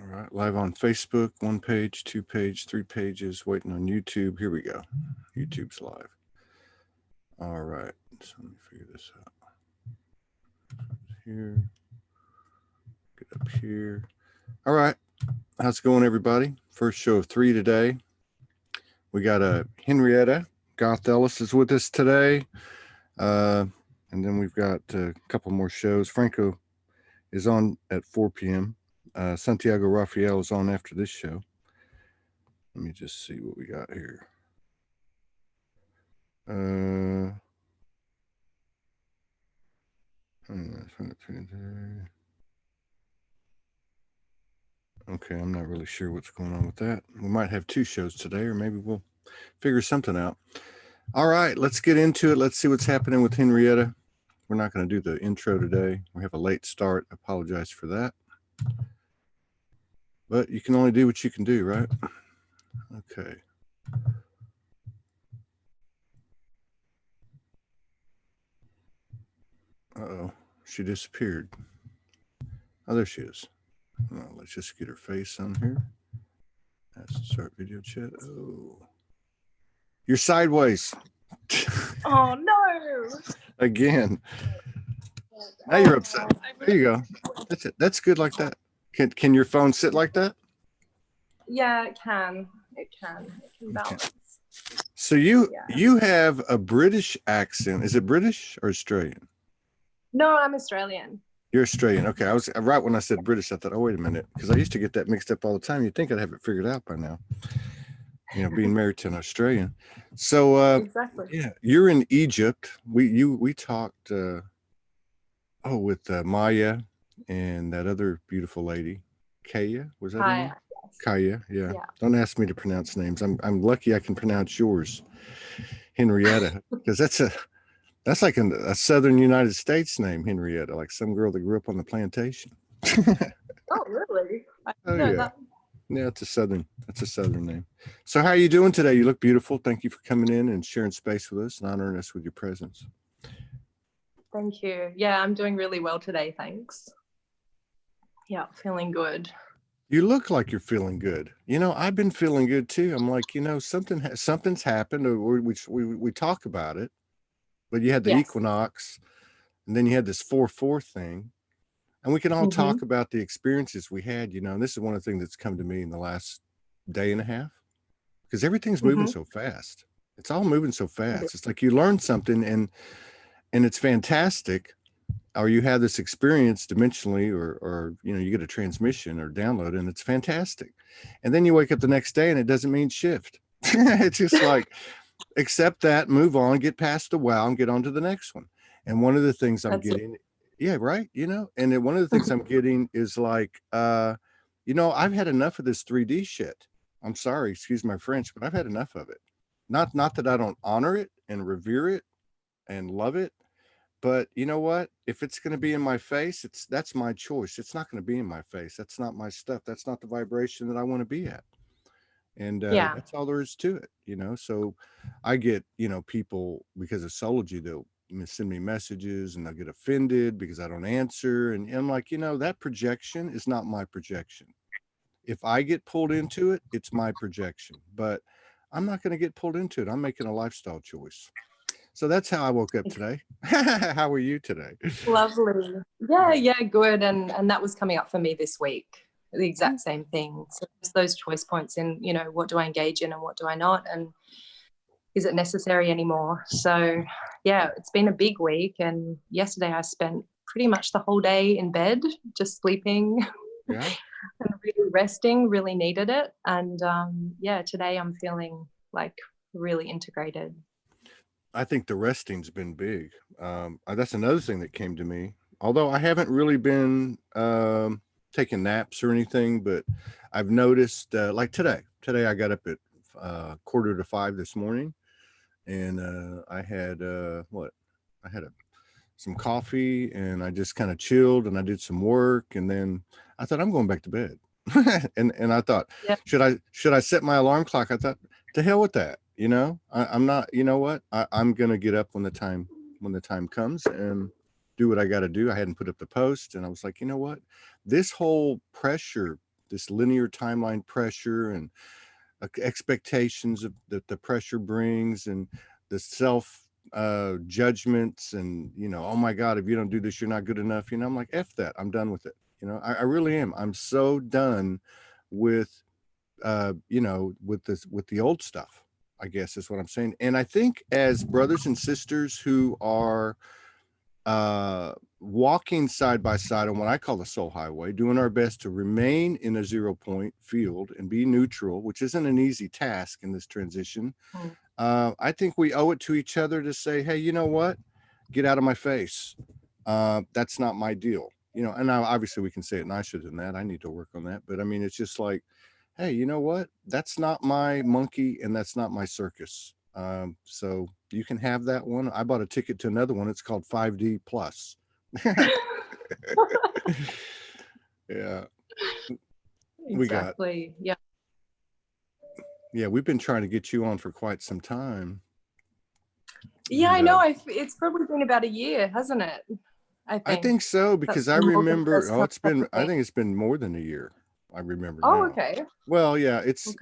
right, live on Facebook, 1 page, 2 page, 3 pages, waiting on YouTube. Here we go. YouTube's live. All right, so let me figure this out. Here, get up here. All right, how's it going, everybody? First show of 3 today. We got Henrietta Goth-Ellis is with us today. And then we've got a couple more shows. Franco is on at 4 p.m. Santiago Raphael is on after this show. Let me just see what we got here. Okay, I'm not really sure what's going on with that. We might have 2 shows today, or maybe we'll figure something out. All right, let's get into it. Let's see what's happening with Henrietta. We're not going to do the intro today. We have a late start. I apologize for that. But you can only do what you can do, right? Okay. Uh-oh, she disappeared. Oh, there she is. Well, let's just get her face on here. That's start video chat. Oh, you're sideways. Oh no! Again. Now you're upset. There you go. That's it. That's good like that. Can your phone sit like that? Yeah, it can. It can balance. Okay. So you have a British accent. Is it British or Australian? No, I'm Australian. You're Australian. Okay. I was right when I said British. I thought, oh, wait a minute. Because I used to get that mixed up all the time. You'd think I'd have it figured out by now. You know, being married to an Australian. So exactly. Yeah, you're in Egypt. We talked with Maya and that other beautiful lady. Kaya, was that her name? Kaya, yeah. Don't ask me to pronounce names. I'm lucky I can pronounce yours, Henrietta, because that's like a southern United States name, Henrietta, like some girl that grew up on the plantation. Oh, really? Oh, yeah. That. Yeah, it's a southern name. So how are you doing today? You look beautiful. Thank you for coming in and sharing space with us and honoring us with your presence. Thank you. Yeah, I'm doing really well today, thanks. Yeah, feeling good. You look like you're feeling good. You know, I've been feeling good too. I'm like, you know, something's happened, or we talk about it. But you had the equinox, and then you had this 4/4 thing, and we can all talk about the experiences we had. You know, and this is one of the things that's come to me in the last day and a half, because everything's moving so fast. It's all moving so fast. It's like you learn something and it's fantastic. Or you have this experience dimensionally, or you know, you get a transmission or download and it's fantastic. And then you wake up the next day and it doesn't mean shift. It's just like, accept that, move on, get past the wow and get on to the next one. And one of the things I'm getting, you know, and then one of the things I'm getting is like, you know, I've had enough of this 3D shit. I'm sorry, excuse my French, but I've had enough of it. Not that I don't honor it and revere it and love it. But you know what? If it's going to be in my face, that's my choice. It's not going to be in my face. That's not my stuff. That's not the vibration that I want to be at. And that's all there is to it, you know? So I get, you know, people, because of Soulology, they'll send me messages and they'll get offended because I don't answer. And I'm like, you know, that projection is not my projection. If I get pulled into it, it's my projection. But I'm not going to get pulled into it. I'm making a lifestyle choice. So that's how I woke up today. How are you today? Lovely. Yeah, good. And that was coming up for me this week. The exact same thing. So it's those choice points in, you know, what do I engage in and what do I not? And is it necessary anymore? So yeah, it's been a big week. And yesterday I spent pretty much the whole day in bed, just sleeping and really resting, really needed it. And today I'm feeling like really integrated. I think the resting's been big. That's another thing that came to me. Although I haven't really been taking naps or anything, but I've noticed, like today I got up at 4:45 this morning, and I had some coffee, and I just kind of chilled, and I did some work, and then I thought I'm going back to bed, and I thought, should I set my alarm clock? I thought, to hell with that. You know, I'm not, you know what, I'm going to get up when the time comes and do what I got to do. I hadn't put up the post, and I was like, you know what, this whole pressure this linear timeline pressure and expectations of that the pressure brings, and the self judgments, and oh my God, if you don't do this, you're not good enough. I'm like, F that, I'm done with it. I really am. I'm so done with with the old stuff, I guess is what I'm saying. And I think as brothers and sisters who are walking side by side on what I call the soul highway, doing our best to remain in a 0 point field and be neutral, which isn't an easy task in this transition. I think we owe it to each other to say, hey, you know what? Get out of my face. That's not my deal. And now obviously we can say it nicer than that. I need to work on that. But I mean, it's just like, hey, you know what? That's not my monkey and that's not my circus. So you can have that one. I bought a ticket to another one. It's called 5D Plus. Yeah. Exactly. Yeah, we've been trying to get you on for quite some time. Yeah, I know. It's probably been about a year, hasn't it? I think so, because I remember, I think it's been more than a year. I remember now. Okay. Well, yeah, it's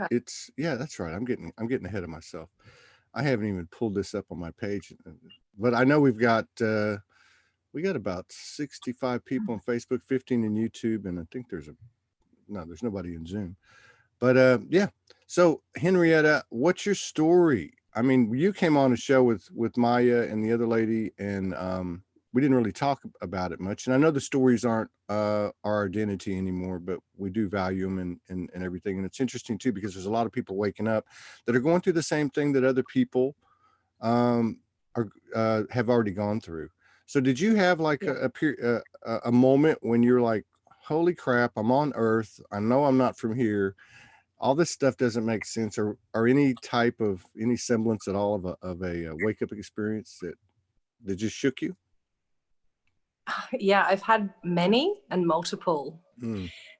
yeah, that's right. I'm getting ahead of myself. I haven't even pulled this up on my page, but I know we got about 65 people on Facebook, 15 in YouTube, and I think there's nobody in Zoom. But yeah. So Henrietta, what's your story? I mean, you came on a show with Maya and the other lady, and we didn't really talk about it much. And I know the stories aren't our identity anymore, but we do value them and everything. And it's interesting too, because there's a lot of people waking up that are going through the same thing that other people have already gone through. So did you have like a moment when you're like, holy crap, I'm on Earth. I know I'm not from here. All this stuff doesn't make sense, or any semblance at all of a wake up experience that just shook you? Yeah, I've had many and multiple.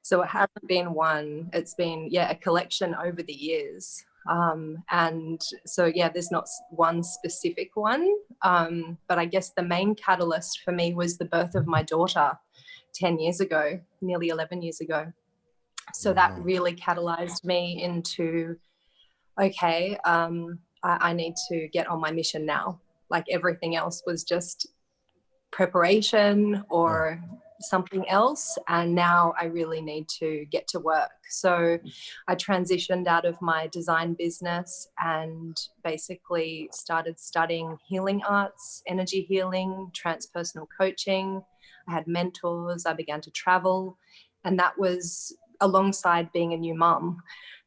So it hasn't been one. It's been a collection over the years. And so there's not one specific one. But I guess the main catalyst for me was the birth of my daughter 10 years ago, nearly 11 years ago. So that really catalyzed me into, okay, I need to get on my mission now. Like everything else was just preparation or something else. And now I really need to get to work. So I transitioned out of my design business and basically started studying healing arts, energy healing, transpersonal coaching. I had mentors. I began to travel. And that was alongside being a new mum.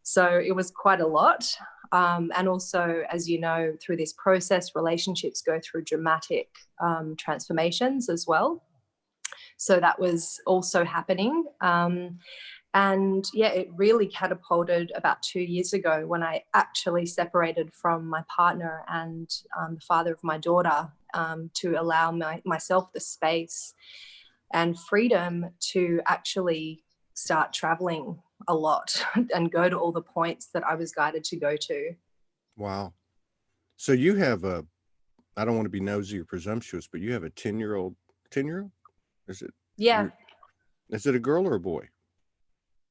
So it was quite a lot. And also, as you know, through this process, relationships go through dramatic transformations as well. So that was also happening. And it really catapulted about 2 years ago when I actually separated from my partner and the father of my daughter to allow myself the space and freedom to actually start traveling a lot and go to all the points that I was guided to go to. Wow. So you have I don't want to be nosy or presumptuous, but you have a 10-year-old? Is it? Yeah. Is it a girl or a boy?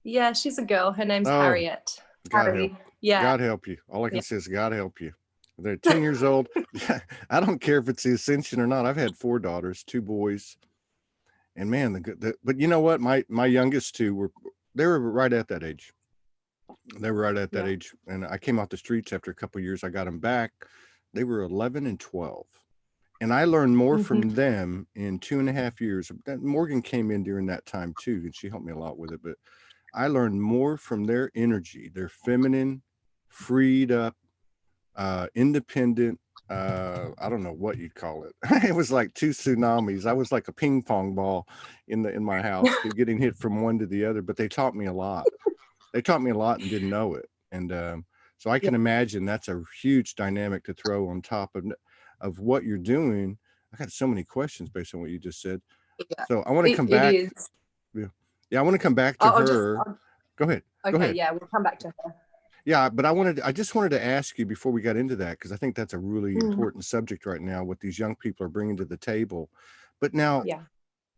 Yeah, she's a girl. Her name's Harriet. God help. Yeah. God help you. All I can say is God help you. They're 10 years old. I don't care if it's the ascension or not. I've had 4 daughters, 2 boys. And man, but you know what? My youngest 2 they were right at that age. They were right at that age. And I came off the streets after a couple of years. I got them back. They were 11 and 12. And I learned more from them in 2.5 years. Morgan came in during that time too, and she helped me a lot with it. But I learned more from their energy, their feminine, freed up, independent, I don't know what you'd call it. It was like 2 tsunamis. I was like a ping pong ball in my house, getting hit from one to the other. But they taught me a lot. They taught me a lot and didn't know it. And so I can imagine that's a huge dynamic to throw on top of what you're doing. I got so many questions based on what you just said. So I want to come back. Yeah, I want to come back to her. Go ahead. Okay, go ahead. Yeah, we'll come back to her. Yeah, but I just wanted to ask you before we got into that, because I think that's a really important subject right now, what these young people are bringing to the table. But now,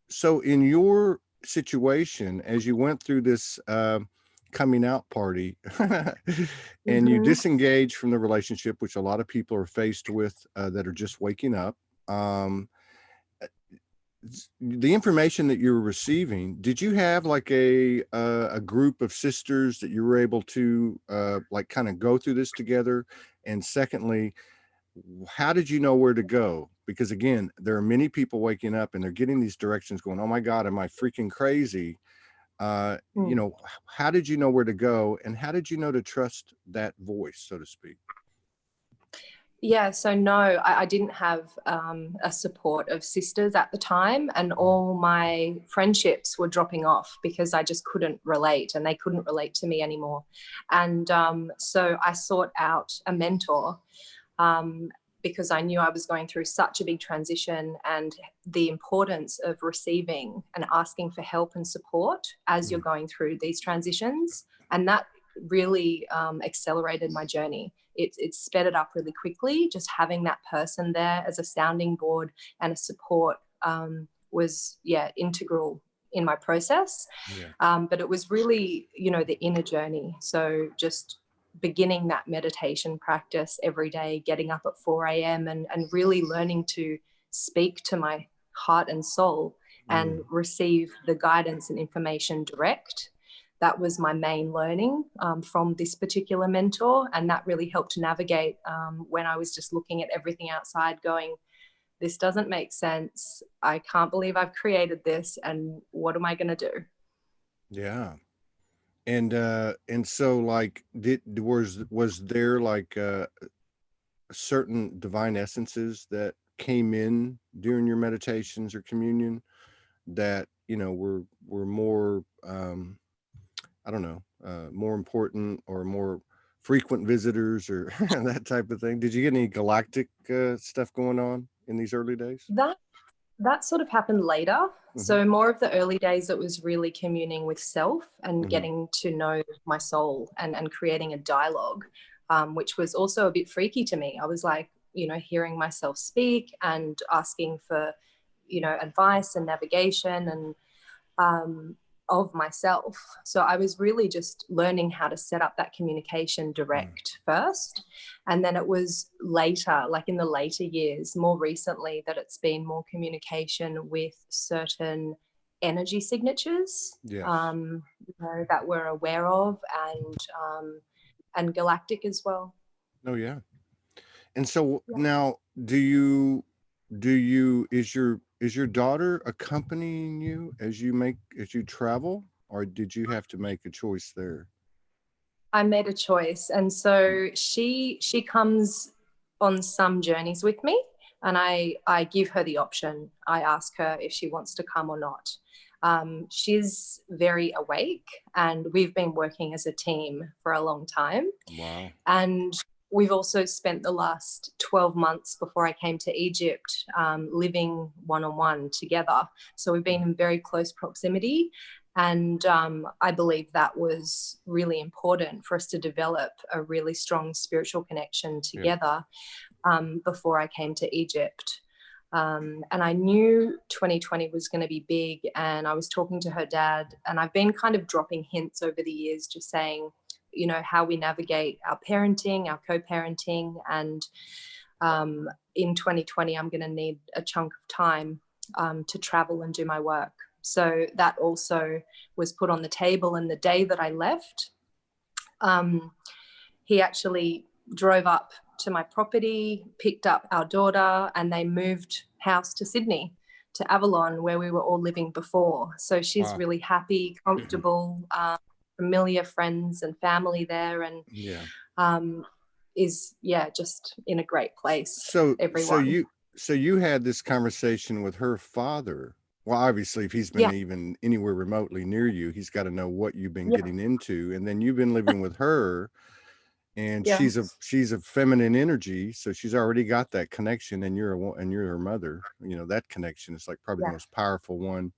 so in your situation, as you went through this coming out party and you Mm-hmm. disengage from the relationship, which a lot of people are faced with that are just waking up. The information that you were receiving, did you have like a group of sisters that you were able to like kind of go through this together? And secondly, how did you know where to go? Because again, there are many people waking up and they're getting these directions going, oh my God, am I freaking crazy? You know, how did you know where to go, and how did you know to trust that voice, so to speak? Yeah, so no, I didn't have a support of sisters at the time, and all my friendships were dropping off because I just couldn't relate, and they couldn't relate to me anymore. And so I sought out a mentor because I knew I was going through such a big transition, and the importance of receiving and asking for help and support as you're going through these transitions. And that really accelerated my journey. It sped it up really quickly. Just having that person there as a sounding board and a support was, integral in my process. But it was really, the inner journey. So just beginning that meditation practice every day, getting up at 4 a.m. and really learning to speak to my heart and soul and receive the guidance and information direct. That was my main learning from this particular mentor. And that really helped to navigate when I was just looking at everything outside going, this doesn't make sense. I can't believe I've created this. And what am I going to do? Yeah. And so like, was there like certain divine essences that came in during your meditations or communion that, you know, were more, I don't know, more important or more frequent visitors or that type of thing? Did you get any galactic stuff going on in these early days? That sort of happened later. So more of the early days, it was really communing with self and getting to know my soul and creating a dialogue, which was also a bit freaky to me. I was like, hearing myself speak and asking for, advice and navigation and of myself. So I was really just learning how to set up that communication direct first. And then it was later, like in the later years, more recently, that it's been more communication with certain energy signatures that we're aware of, and galactic as well. Oh yeah. And so now is your daughter accompanying you as you travel, or did you have to make a choice there? I made a choice. And so she comes on some journeys with me, and I give her the option. I ask her if she wants to come or not. She's very awake, and we've been working as a team for a long time. Wow. And we've also spent the last 12 months before I came to Egypt living one-on-one together. So we've been in very close proximity. And I believe that was really important for us to develop a really strong spiritual connection together before I came to Egypt. And I knew 2020 was going to be big, and I was talking to her dad, and I've been kind of dropping hints over the years, just saying, how we navigate our parenting, our co-parenting. And in 2020, I'm going to need a chunk of time to travel and do my work. So that also was put on the table. And the day that I left, he actually drove up to my property, picked up our daughter, and they moved house to Sydney, to Avalon, where we were all living before. So she's really happy, comfortable, familiar friends and family there, and is just in a great place. So you had this conversation with her father. Well, obviously, if he's been even anywhere remotely near you, he's got to know what you've been getting into. And then you've been living with her, and she's a feminine energy, so she's already got that connection. And you're her mother. That connection is like probably the most powerful one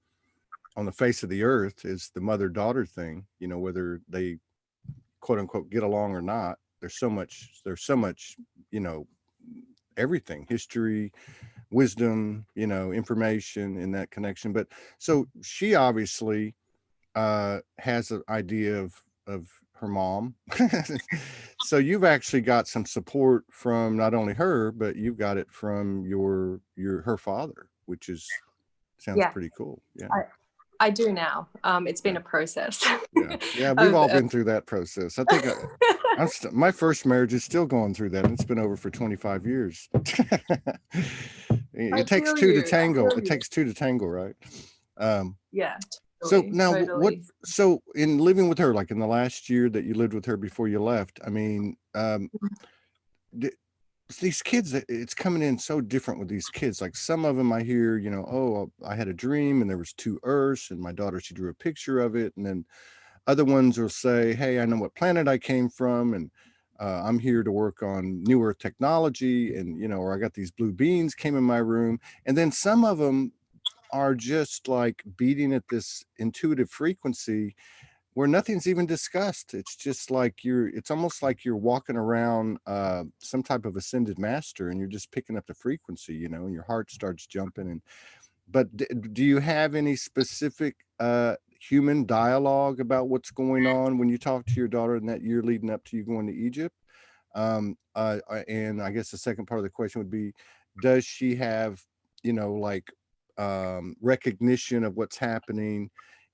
on the face of the earth, is the mother-daughter thing. Whether they quote unquote get along or not, there's so much, everything, history, wisdom, information in that connection. But so she obviously has an idea of of her mom. So you've actually got some support from not only her, but you've got it from her father, which sounds Yeah, pretty cool. Yeah. I do now. It's been a process. Yeah. We've all been through that process. I think my first marriage is still going through that. It's been over for 25 years. It takes two to tango. It takes two to tango, right? Yeah. So now totally. so in living with her, like in the last year that you lived with her before you left, I mean, these kids, it's coming in so different with these kids. Like some of them I hear, oh, I had a dream and there was two Earths and my daughter, she drew a picture of it. And then other ones will say, hey, I know what planet I came from. And I'm here to work on new Earth technology. And, or I got these blue beans came in my room. And then some of them are just like beating at this intuitive frequency where nothing's even discussed. It's just like it's almost like you're walking around some type of ascended master and you're just picking up the frequency, and your heart starts jumping. But do you have any specific human dialogue about what's going on when you talk to your daughter in that year leading up to you going to Egypt? And I guess the second part of the question would be, does she have, like recognition of what's happening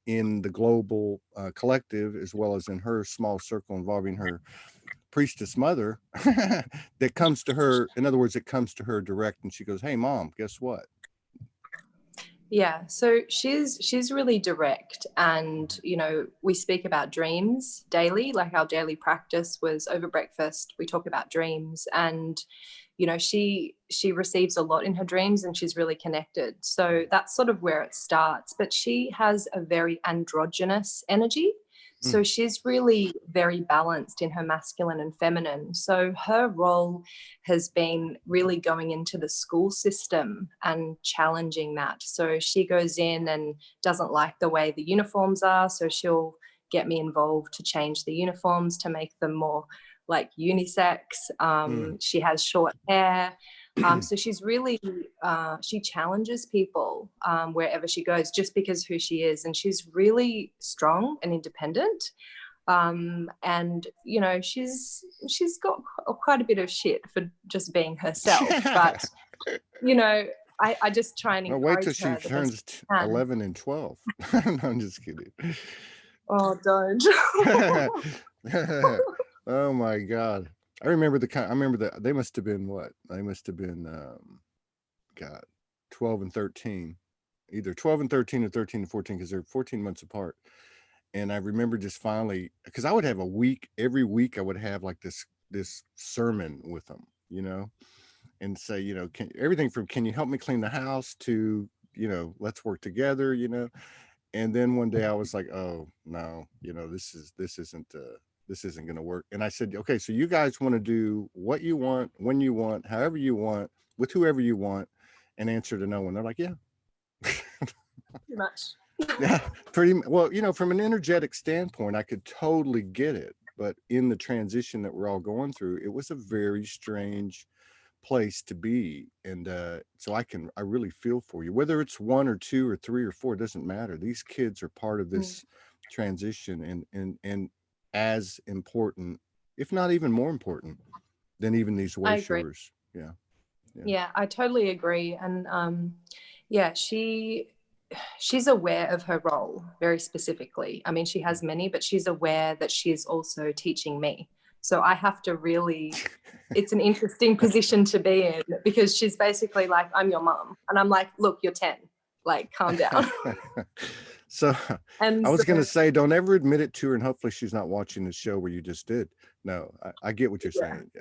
in the global collective, as well as in her small circle involving her priestess mother, that comes to her, in other words, it comes to her direct and she goes, hey mom, guess what? Yeah, so she's really direct, and we speak about dreams daily. Like our daily practice was over breakfast, we talk about dreams, and she receives a lot in her dreams and she's really connected. So that's sort of where it starts. But she has a very androgynous energy. So she's really very balanced in her masculine and feminine. So her role has been really going into the school system and challenging that. So she goes in and doesn't like the way the uniforms are. So she'll get me involved to change the uniforms to make them more like unisex. She has short hair. So she's really, she challenges people wherever she goes just because who she is. And she's really strong and independent. And, she's got quite a bit of shit for just being herself. But, I just try and encourage her. Wait till she turns 11 and 12. No, I'm just kidding. Oh, don't. Oh my God. I remember that they must have been what? They must have been, God, 12 and 13, either 12 and 13 or 13 and 14, because they're 14 months apart. And I remember just finally, because I would have every week I would have like this sermon with them, and say, everything from, can you help me clean the house to, let's work together, And then one day I was like, oh no, this isn't going to work. And I said, okay, so you guys want to do what you want, when you want, however you want, with whoever you want, and answer to no one. They're like, yeah. Too much. Yeah, pretty well, from an energetic standpoint, I could totally get it. But in the transition that we're all going through, it was a very strange place to be. And so I really feel for you, whether it's 1 or 2 or 3 or 4, it doesn't matter. These kids are part of this transition and as important, if not even more important than even these worshippers. Yeah, I totally agree. And she's aware of her role very specifically. I mean, she has many, but she's aware that she's also teaching me. So I have to really, it's an interesting position to be in, because she's basically like, I'm your mom. And I'm like, look, you're 10, like, calm down. So I was going to say, don't ever admit it to her, and hopefully she's not watching the show where you just did. No, I get what you're saying.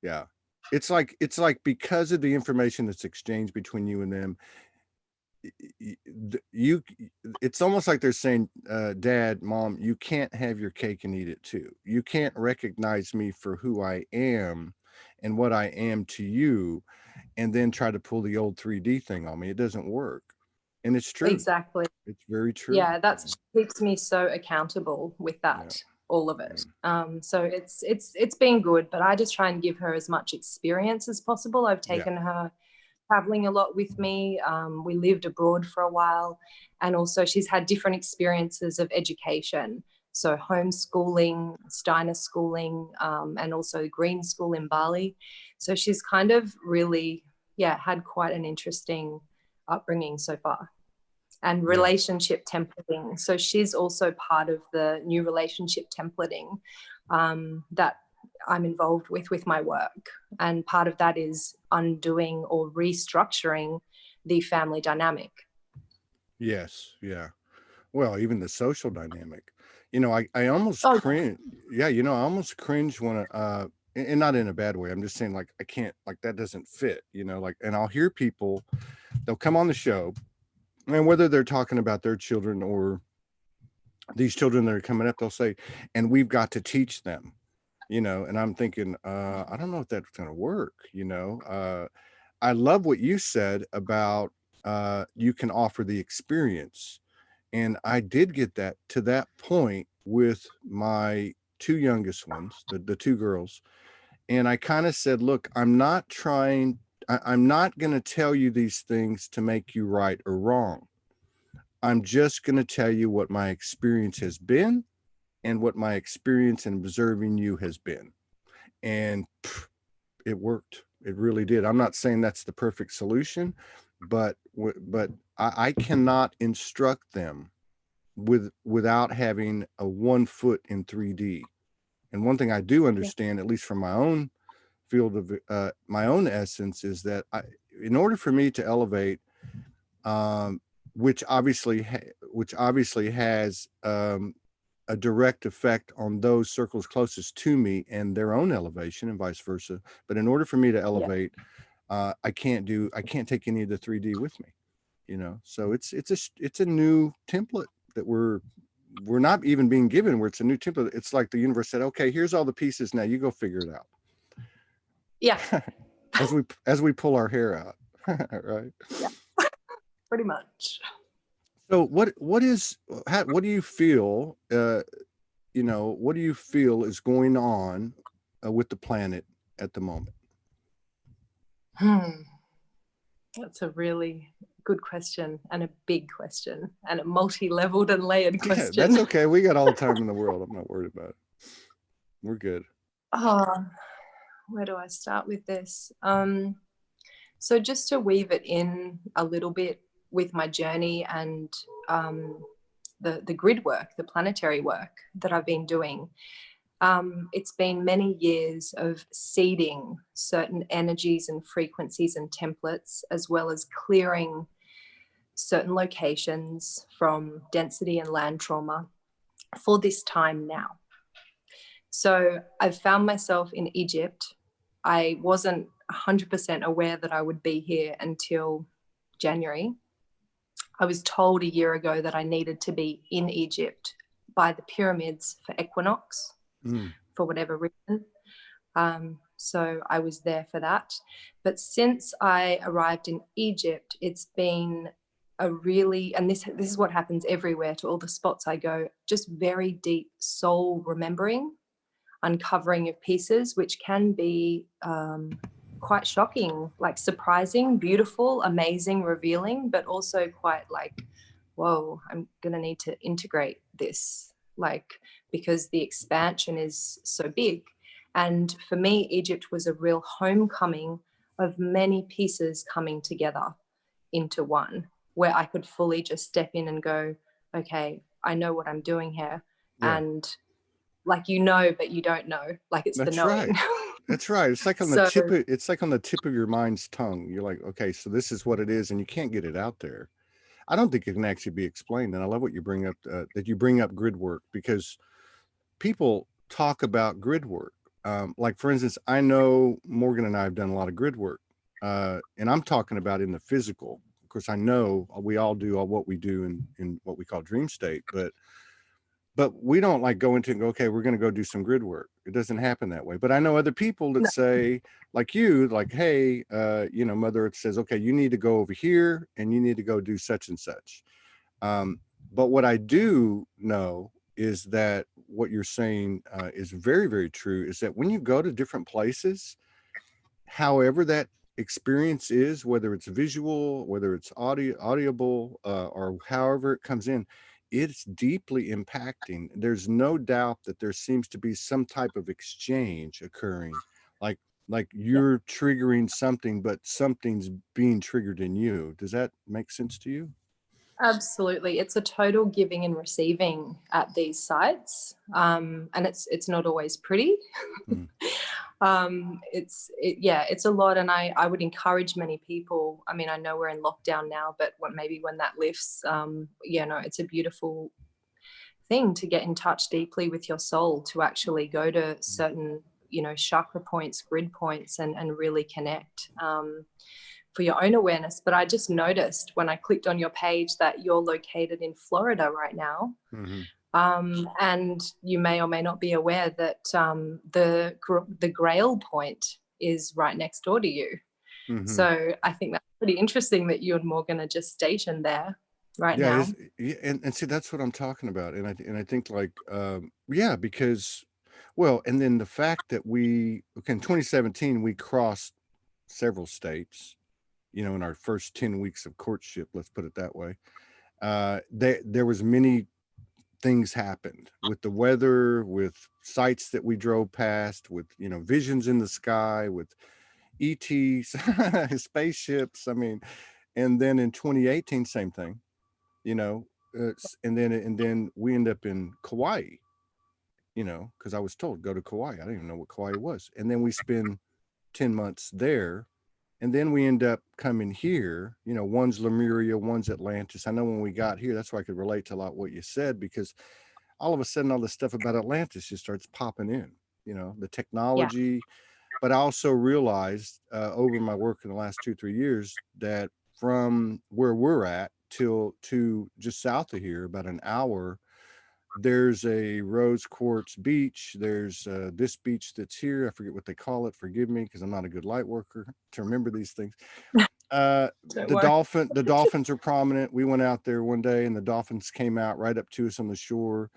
Yeah. It's like because of the information that's exchanged between you and them, it's almost like they're saying, Dad, Mom, you can't have your cake and eat it too. You can't recognize me for who I am and what I am to you, and then try to pull the old 3D thing on me. It doesn't work. And it's true. Exactly. It's very true. Yeah, she keeps me so accountable with that. All of it. So it's been good, but I just try and give her as much experience as possible. I've taken her traveling a lot with me. We lived abroad for a while, and also she's had different experiences of education. So homeschooling, Steiner schooling, and also green school in Bali. So she's kind of really, had quite an interesting upbringing so far. And relationship templating. So she's also part of the new relationship templating that I'm involved with my work. And part of that is undoing or restructuring the family dynamic. Yes. Yeah. Well, even the social dynamic. I almost cringe. Yeah, I almost cringe when and not in a bad way. I'm just saying, like, I can't, like, that doesn't fit, like, and I'll hear people, they'll come on the show, and whether they're talking about their children or these children that are coming up, they'll say, and we've got to teach them, and I'm thinking, I don't know if that's going to work. I love what you said about you can offer the experience. And I did get that to that point with my two youngest ones, the two girls. And I kind of said, look, I'm not going to tell you these things to make you right or wrong. I'm just going to tell you what my experience has been and what my experience in observing you has been. And it worked. It really did. I'm not saying that's the perfect solution, but I cannot instruct them without having a 1 foot in 3D. And one thing I do understand, at least from my own field of my own essence, is that in order for me to elevate, which obviously has a direct effect on those circles closest to me and their own elevation and vice versa. But in order for me to elevate, I can't take any of the 3D with me, so it's a new template that we're not even being given, where it's a new template. It's like the universe said, okay, here's all the pieces. Now you go figure it out. Yeah. as we pull our hair out. Right. Yeah. Pretty much. So what do you feel, what do you feel is going on with the planet at the moment? That's a really good question, and a big question, and a multi-leveled and layered question. Yeah, that's okay. We got all the time in the world. I'm not worried about it. We're good. Where do I start with this? So just to weave it in a little bit with my journey and the grid work, the planetary work that I've been doing. It's been many years of seeding certain energies and frequencies and templates, as well as clearing certain locations from density and land trauma for this time now. So I've found myself in Egypt. I wasn't 100% aware that I would be here until January. I was told a year ago that I needed to be in Egypt by the pyramids for equinox, for whatever reason. So I was there for that. But since I arrived in Egypt, it's been a really, and this is what happens everywhere to all the spots I go, just very deep soul remembering, uncovering of pieces, which can be quite shocking, like surprising, beautiful, amazing, revealing, but also quite like, whoa, I'm going to need to integrate this, like, because the expansion is so big. And for me, Egypt was a real homecoming of many pieces coming together into one, where I could fully just step in and go, okay, I know what I'm doing here. Yeah. And like, but you don't know, like it's That's the knowing. Right. That's right. It's like on the tip of your mind's tongue. You're like, okay, so this is what it is, and you can't get it out there. I don't think it can actually be explained. And I love what you bring up, that you bring up grid work, because people talk about grid work. Like, for instance, I know Morgan and I have done a lot of grid work, and I'm talking about in the physical. Of course, I know we all do all what we do in what we call dream state, but we don't like go into and go, okay, we're going to go do some grid work. It doesn't happen that way. But I know other people that say, like you, like, hey, Mother Earth says, okay, you need to go over here and you need to go do such and such. But what I do know is that what you're saying is very, very true, is that when you go to different places, however that experience is, whether it's visual, whether it's audible, or however it comes in, it's deeply impacting. There's no doubt that there seems to be some type of exchange occurring, like you're triggering something, but something's being triggered in you. Does that make sense to you? Absolutely. It's a total giving and receiving at these sites. And it's not always pretty. Mm. It's a lot. And I would encourage many people. I mean, I know we're in lockdown now, but maybe when that lifts, it's a beautiful thing to get in touch deeply with your soul, to actually go to certain, chakra points, grid points, and really connect. For your own awareness. But I just noticed when I clicked on your page that you're located in Florida right now. Mm-hmm. And you may or may not be aware that the Grail point is right next door to you. Mm-hmm. So I think that's pretty interesting that you and Morgan are just stationed there right now. And see, that's what I'm talking about. And I think like, because, well, and then the fact that in 2017, we crossed several states, in our first 10 weeks of courtship, let's put it that way. There was many things happened with the weather, with sites that we drove past, with, visions in the sky, with ETs, spaceships. I mean, and then in 2018, same thing, and then we end up in Kauai, because I was told go to Kauai. I didn't even know what Kauai was. And then we spend 10 months there. And then we end up coming here, one's Lemuria, one's Atlantis. I know when we got here, that's why I could relate to a lot what you said, because all of a sudden, all the stuff about Atlantis just starts popping in, the technology. But I also realized over my work in the last 2-3 years that from where we're at to just south of here, about an hour, there's a rose quartz beach. There's this beach that's here. I forget what they call it. Forgive me, because I'm not a good light worker to remember these things. The dolphins are prominent. We went out there one day and the dolphins came out right up to us on the shore.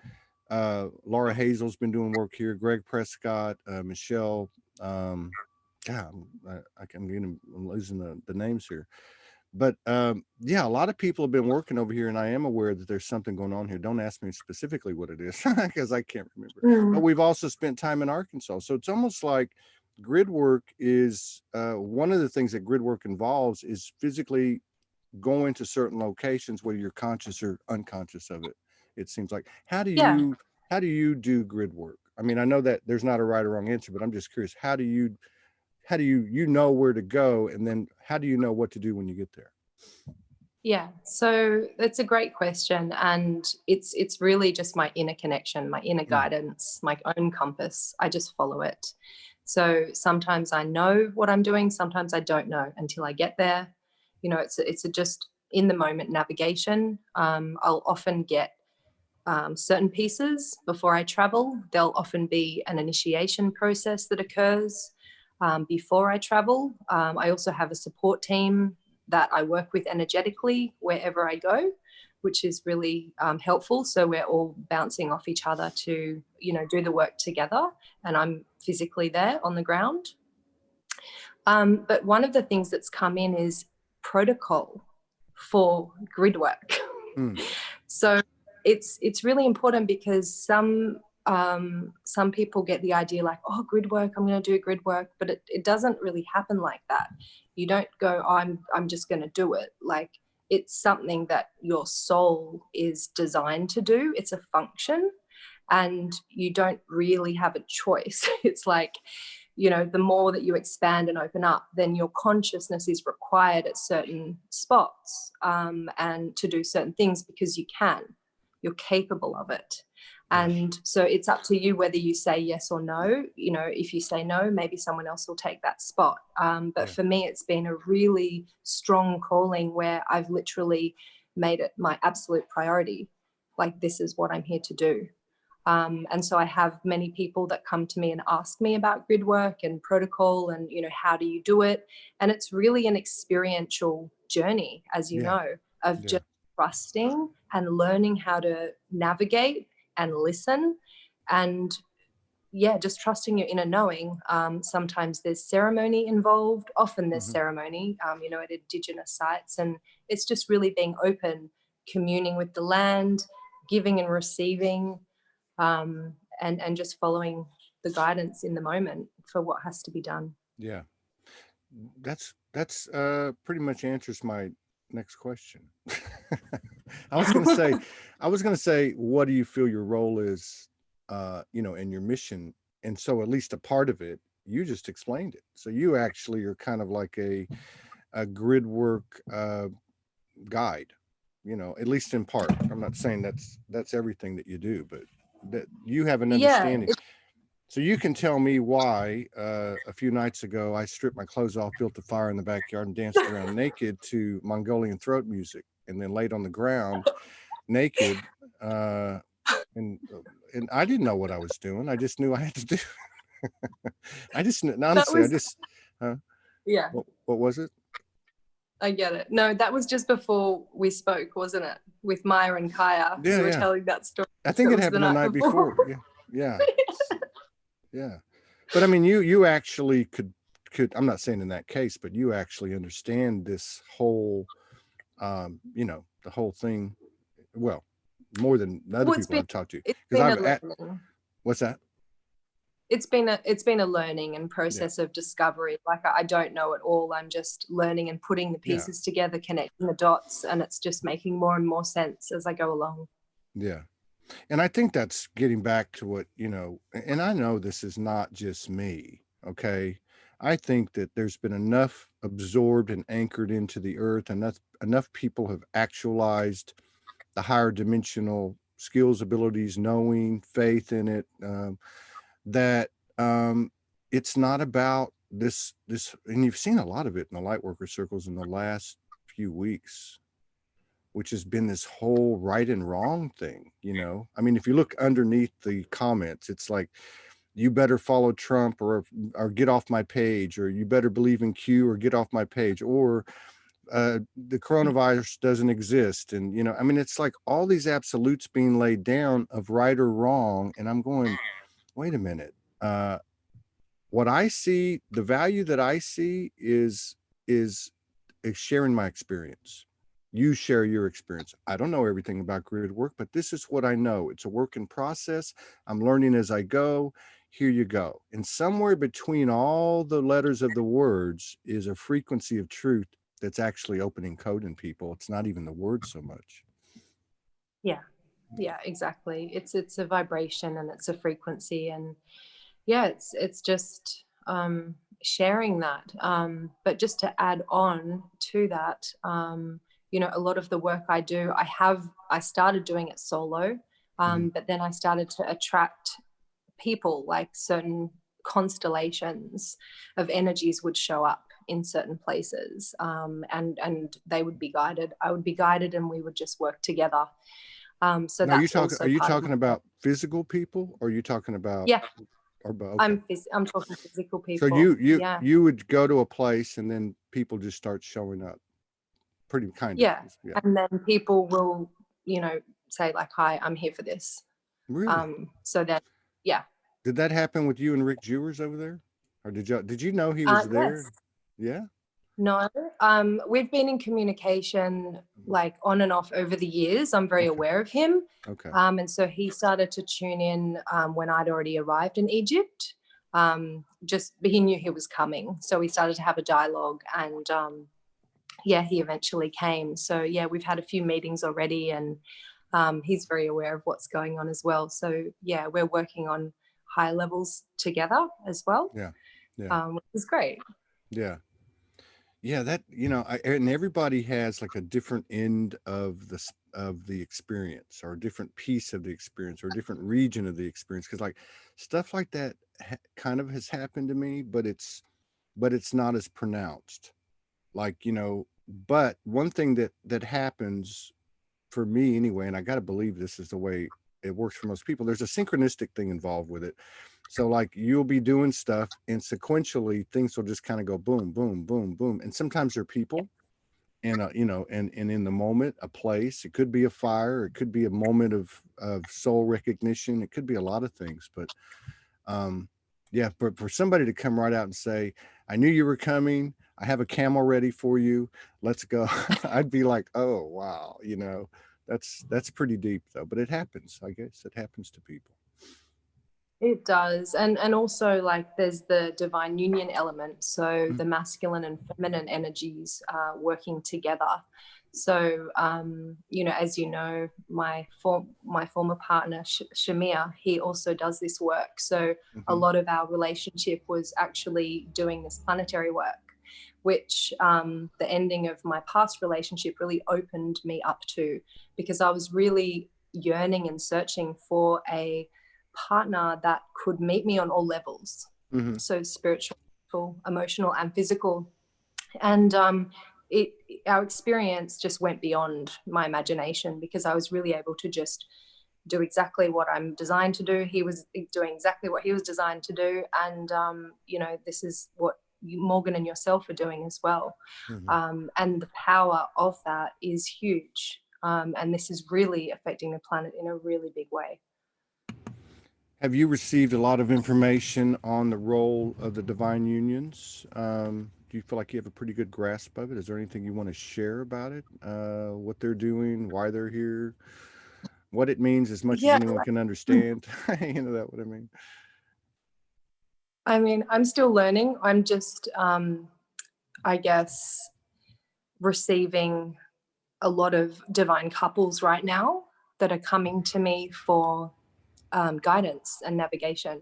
Laura Hazel's been doing work here. Greg Prescott, Michelle. God, I'm losing the names here. But a lot of people have been working over here, and I am aware that there's something going on here. Don't ask me specifically what it is, because I can't remember. But we've also spent time in Arkansas. So it's almost like grid work is one of the things that grid work involves is physically going to certain locations, whether you're conscious or unconscious of it. It seems like, how do you do grid work? I mean, I know that there's not a right or wrong answer, but I'm just curious, how do you know where to go, and then how do you know what to do when you get there? Yeah, so that's a great question, and it's really just my inner connection, my inner guidance, my own compass. I just follow it. So sometimes I know what I'm doing, sometimes I don't know until I get there. It's just in the moment navigation. I'll often get certain pieces before I travel. There'll often be an initiation process that occurs before I travel. I also have a support team that I work with energetically wherever I go, which is really helpful. So we're all bouncing off each other to, do the work together, and I'm physically there on the ground. But one of the things that's come in is protocol for grid work. So it's really important, because some people get the idea like, oh, grid work, I'm going to do grid work, but it doesn't really happen like that. You don't go, oh, I'm just going to do it. Like, it's something that your soul is designed to do. It's a function, and you don't really have a choice. It's like, the more that you expand and open up, then your consciousness is required at certain spots and to do certain things, because you're capable of it. And so it's up to you whether you say yes or no. If you say no, maybe someone else will take that spot. But for me, it's been a really strong calling where I've literally made it my absolute priority. Like, this is what I'm here to do. And so I have many people that come to me and ask me about grid work and protocol and, how do you do it? And it's really an experiential journey, as you know, of just trusting and learning how to navigate and listen, and just trusting your inner knowing. Sometimes there's ceremony involved. Often there's ceremony, at Indigenous sites, and it's just really being open, communing with the land, giving and receiving, and just following the guidance in the moment for what has to be done. Yeah, that's pretty much answers my next question. I was gonna say, what do you feel your role is, in your mission? And so at least a part of it, you just explained it. So you actually are kind of like a grid work guide, at least in part. I'm not saying that's everything that you do, but that you have an understanding. So you can tell me why a few nights ago I stripped my clothes off, built a fire in the backyard, and danced around naked to Mongolian throat music, and then laid on the ground naked. And I didn't know what I was doing. I just knew I had to do. I just honestly, yeah. What was it? I get it. No, that was just before we spoke, wasn't it? With Maya and Kaya. Yeah, you were telling that story. I think it happened the night before. Yeah. Yeah. But I mean, you actually could, I'm not saying in that case, but you actually understand this whole, the whole thing. Well, more than the other people I've talked to. What's that? It's been a learning and process of discovery. Like, I don't know it all. I'm just learning and putting the pieces together, connecting the dots, and it's just making more and more sense as I go along. Yeah. And I think that's getting back to what, and I know this is not just me. Okay. I think that there's been enough absorbed and anchored into the earth, and enough people have actualized the higher dimensional skills, abilities, knowing, faith in it, that it's not about this, and you've seen a lot of it in the light worker circles in the last few weeks, which has been this whole right and wrong thing. I mean, if you look underneath the comments, it's like, you better follow Trump or get off my page, or you better believe in Q or get off my page, or the coronavirus doesn't exist. And, I mean, it's like all these absolutes being laid down of right or wrong. And I'm going, wait a minute. What I see, the value that I see is sharing my experience. You share your experience. I don't know everything about grid work, but this is what I know. It's a work in process. I'm learning as I go. Here you go. And somewhere between all the letters of the words is a frequency of truth that's actually opening code in people. It's not even the words so much. Yeah, exactly. It's a vibration and it's a frequency, and it's just sharing that. But just to add on to that, a lot of the work I do, I started doing it solo, but then I started to attract people, like certain constellations of energies would show up in certain places, and they would be guided. I would be guided, and we would just work together. So now, are you talking about physical people, or are you talking about? Okay. I'm talking physical people. So you would go to a place and then people just start showing up, pretty kind of. And then people will say like, hi, I'm here for this. Really? So that did that happen with you and Rick Jewers over there, or did you know he was there? Yes. No, we've been in communication like on and off over the years. I'm very aware of him. Okay. And so he started to tune in when I'd already arrived in Egypt. He knew he was coming. So we started to have a dialogue, and he eventually came. So we've had a few meetings already, and he's very aware of what's going on as well. So we're working on higher levels together as well. Which is great. That, and everybody has like a different end of the experience, or a different piece of the experience, or a different region of the experience. Cause like stuff like that kind of has happened to me, but it's not as pronounced. Like, but one thing that happens for me anyway, and I got to believe this is the way it works for most people, there's a synchronistic thing involved with it. So like you'll be doing stuff, and sequentially things will just kind of go boom, boom, boom, boom. And sometimes they're people, and and in the moment, a place. It could be a fire. It could be a moment of soul recognition. It could be a lot of things. But for somebody to come right out and say, I knew you were coming. I have a camel ready for you. Let's go. I'd be like, oh wow, That's pretty deep though, but it happens. I guess it happens to people. It does. And also, like, there's the divine union element. So the masculine and feminine energies working together. So, you know, as you know, my former partner, Shamir, he also does this work. So a lot of our relationship was actually doing this planetary work, which the ending of my past relationship really opened me up to, because I was really yearning and searching for a partner that could meet me on all levels. So spiritual, emotional, and physical. And our experience just went beyond my imagination, because I was really able to just do exactly what I'm designed to do. He was doing exactly what he was designed to do. And, you know, this is what Morgan and yourself are doing as well. And the power of that is huge. And this is really affecting the planet in a really big way. Have you received a lot of information on the role of the divine unions? Do you feel like you have a pretty good grasp of it? Is there anything you want to share about it? What they're doing, why they're here, what it means, as much as anyone can understand? You know, that what I mean? I mean, I'm still learning. I'm just, I guess, receiving a lot of divine couples right now that are coming to me for guidance and navigation.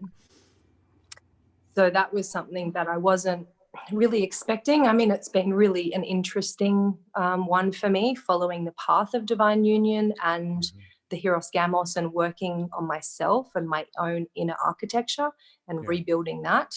So that was something that I wasn't really expecting. I mean, it's been really an interesting one for me, following the path of divine union and the Hieros Gamos, and working on myself and my own inner architecture and rebuilding that,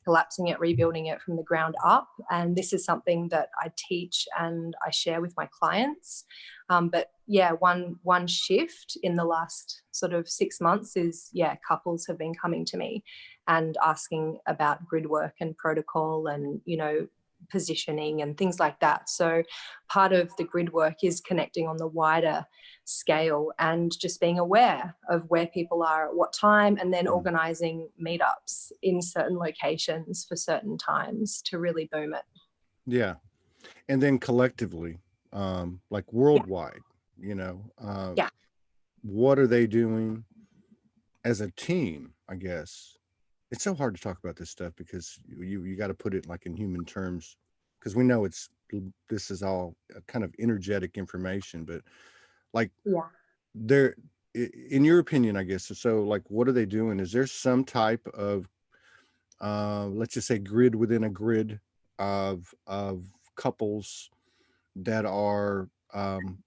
collapsing it, rebuilding it from the ground up. And this is something that I teach and I share with my clients. But yeah, one shift in the last sort of 6 months is, couples have been coming to me and asking about grid work and protocol and, you know, positioning and things like that. So part of the grid work is connecting on the wider scale and just being aware of where people are at what time, and then organizing meetups in certain locations for certain times to really boom it. Yeah. And then collectively, like worldwide, you know, what are they doing as a team? I guess it's so hard to talk about this stuff because you got to put it like in human terms, because we know this is all kind of energetic information, but like they're, in your opinion, I guess, so like, what are they doing? Is there some type of let's just say grid within a grid of couples that are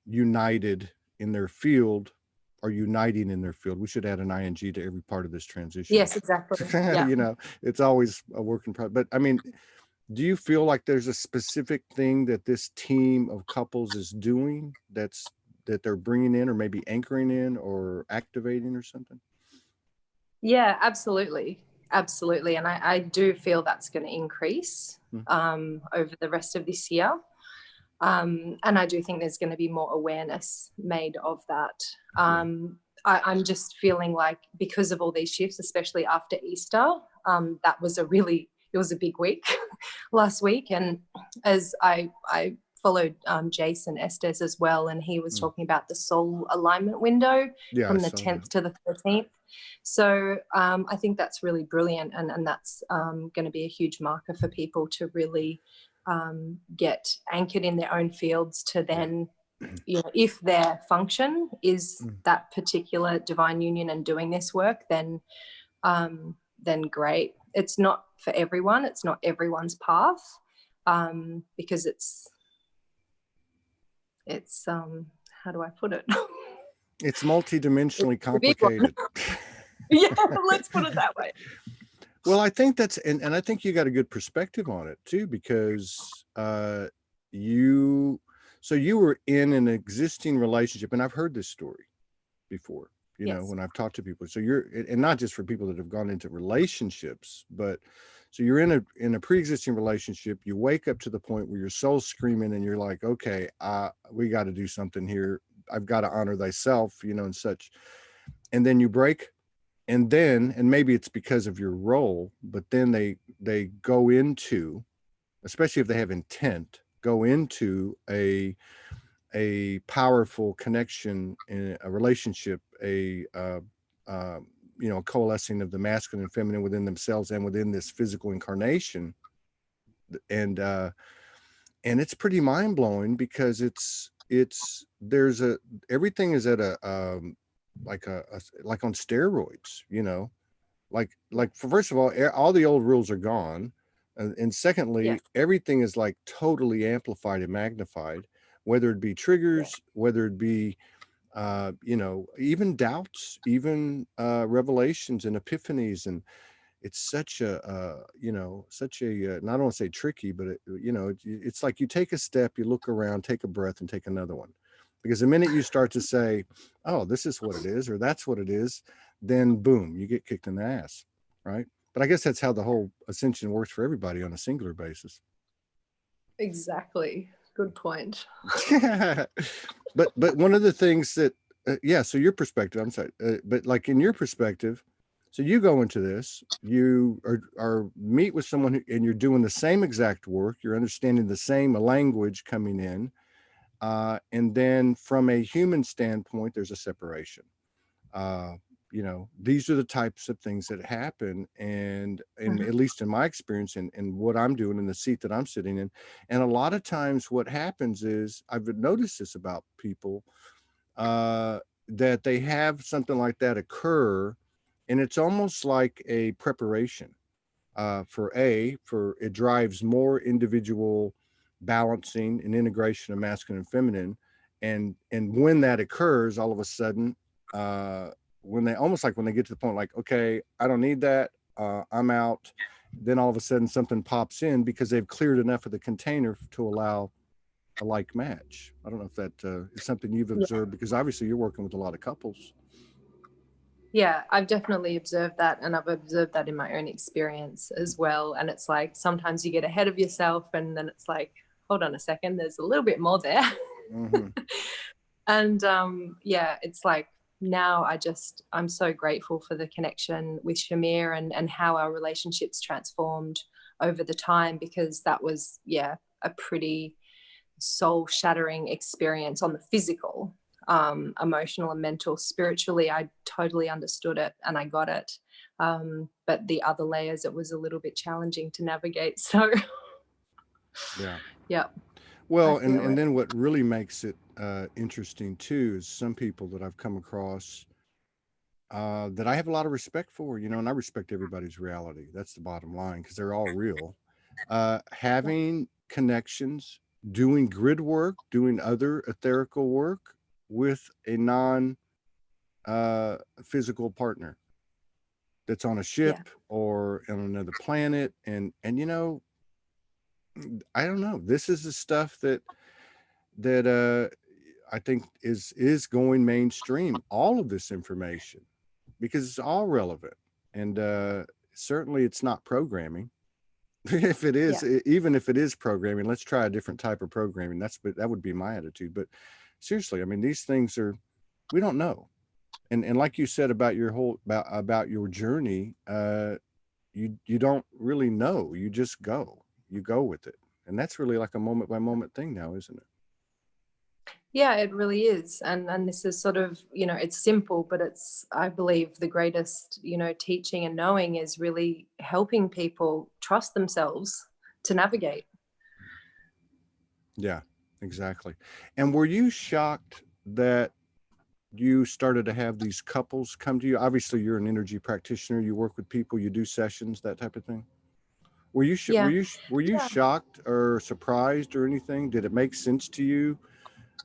united in their field, are uniting in their field? We should add an ing to every part of this transition. Yes, exactly. You know, it's always a work in progress. But I mean, do you feel like there's a specific thing that this team of couples is doing that they're bringing in, or maybe anchoring in or activating or something? Yeah, absolutely. Absolutely. And I do feel that's going to increase over the rest of this year. And I do think there's going to be more awareness made of that. I'm just feeling like, because of all these shifts, especially after Easter, that was it was a big week last week. And as I followed Jason Estes as well, and he was talking about the soul alignment window from the 10th to the 13th. So I think that's really brilliant, and that's going to be a huge marker for people to really get anchored in their own fields, to then, you know, if their function is that particular divine union and doing this work, then great. It's not for everyone. It's not everyone's path, because it's how do I put it? It's multidimensionally complicated. Yeah, let's put it that way. Well, I think that's, and I think you got a good perspective on it too, because you were in an existing relationship, and I've heard this story before, you know, when I've talked to people. So and not just for people that have gone into relationships, but so you're in a pre-existing relationship, you wake up to the point where your soul's screaming and you're like, okay, we got to do something here. I've got to honor thyself, you know, and such. And then you break. And then, and maybe it's because of your role, but then they go into, especially if they have intent, go into a a powerful connection in a relationship, uh, a coalescing of the masculine and feminine within themselves and within this physical incarnation. And it's pretty mind blowing, because there's everything is at a like on steroids, first of all the old rules are gone, and secondly, everything is like totally amplified and magnified, whether it be triggers, whether it be even doubts, even revelations and epiphanies. And it's such a not, I don't want to say tricky, but it's like you take a step, you look around, take a breath, and take another one. Because the minute you start to say, oh, this is what it is, or that's what it is, then boom, you get kicked in the ass, right? But I guess that's how the whole ascension works for everybody on a singular basis. Exactly. Good point. But one of the things that so your perspective, I'm sorry, but like in your perspective, so you go into this, you are meet with someone and you're doing the same exact work, you're understanding the same language coming in, and then from a human standpoint, there's a separation. These are the types of things that happen, and at least in my experience, and what I'm doing in the seat that I'm sitting in. And a lot of times what happens is, I've noticed this about people, that they have something like that occur, and it's almost like a preparation for it drives more individual balancing and integration of masculine and feminine. And when that occurs, all of a sudden, when they get to the point like, okay, I don't need that, I'm out, then all of a sudden something pops in because they've cleared enough of the container to allow a like match. I don't know if that is something you've observed, because obviously you're working with a lot of couples. Yeah, I've definitely observed that, and I've observed that in my own experience as well. And it's like sometimes you get ahead of yourself, and then it's like, hold on a second, there's a little bit more there. And it's like, now I'm so grateful for the connection with Shamir, and how our relationships transformed over the time, because that was a pretty soul shattering experience on the physical, emotional and mental. Spiritually, I totally understood it and I got it, but the other layers, it was a little bit challenging to navigate. So well, and then what really makes it interesting too is some people that I've come across that I have a lot of respect for, and I respect everybody's reality. That's the bottom line, because they're all real. Having connections, doing grid work, doing other etherical work with a non physical partner that's on a ship or on another planet. And I don't know, this is the stuff that I think is going mainstream, all of this information, because it's all relevant. And certainly it's not programming. If it is, even if it is programming, let's try a different type of programming. That would be my attitude. But seriously, I mean, these things we don't know. And like you said about your about your journey, you don't really know. You just go with it. And that's really like a moment by moment thing now, isn't it? Yeah, it really is. And this is sort of, it's simple, but it's, I believe, the greatest, teaching and knowing is really helping people trust themselves to navigate. Yeah, exactly. And were you shocked that you started to have these couples come to you? Obviously, you're an energy practitioner. You work with people, you do sessions, that type of thing. Were you shocked or surprised or anything? Did it make sense to you?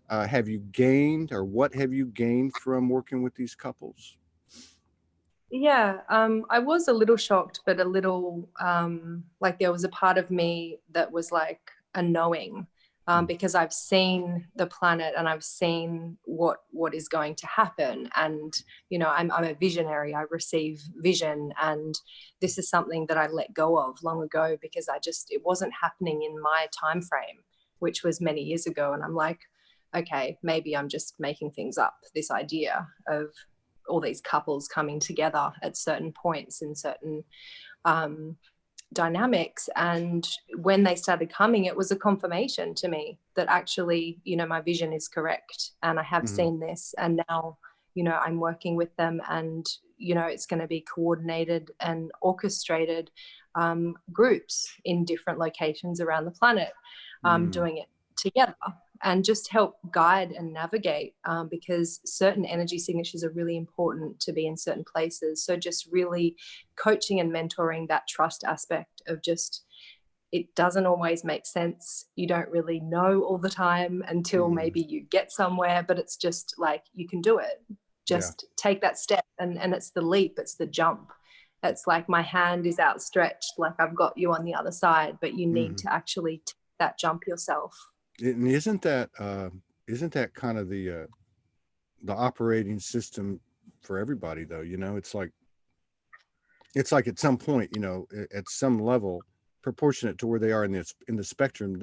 Have you gained, or what have you gained from working with these couples? Yeah, I was a little shocked, but a little like there was a part of me that was like a knowing, because I've seen the planet and I've seen what is going to happen. And, I'm a visionary. I receive vision. And this is something that I let go of long ago, because it wasn't happening in my time frame, which was many years ago. And I'm like, okay, maybe I'm just making things up, this idea of all these couples coming together at certain points in certain dynamics. And when they started coming, it was a confirmation to me that actually, you know, my vision is correct, and I have seen this, and now, you know, I'm working with them, and, you know, it's going to be coordinated and orchestrated groups in different locations around the planet, doing it together, and just help guide and navigate, because certain energy signatures are really important to be in certain places. So just really coaching and mentoring that trust aspect of just, it doesn't always make sense. You don't really know all the time until maybe you get somewhere, but it's just like, you can do it. Just take that step, and it's the leap, it's the jump. It's like my hand is outstretched, like I've got you on the other side, but you need to actually take that jump yourself. And isn't that kind of the operating system for everybody, though? You know, it's like at some point, you know, at some level proportionate to where they are in the spectrum,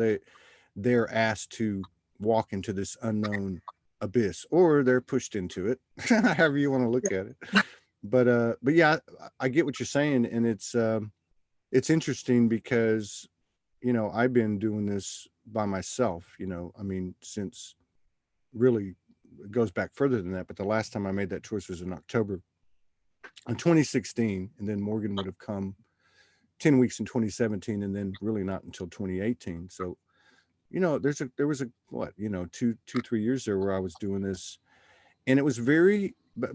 they're asked to walk into this unknown abyss, or they're pushed into it, however you want to look at it. But yeah, I get what you're saying, and it's interesting because, you know, I've been doing this by myself, you know, I mean, since really it goes back further than that, but the last time I made that choice was in October of 2016, and then Morgan would have come 10 weeks in 2017, and then really not until 2018. So, you know, there was a what, you know, 3 years there where I was doing this, and it was very,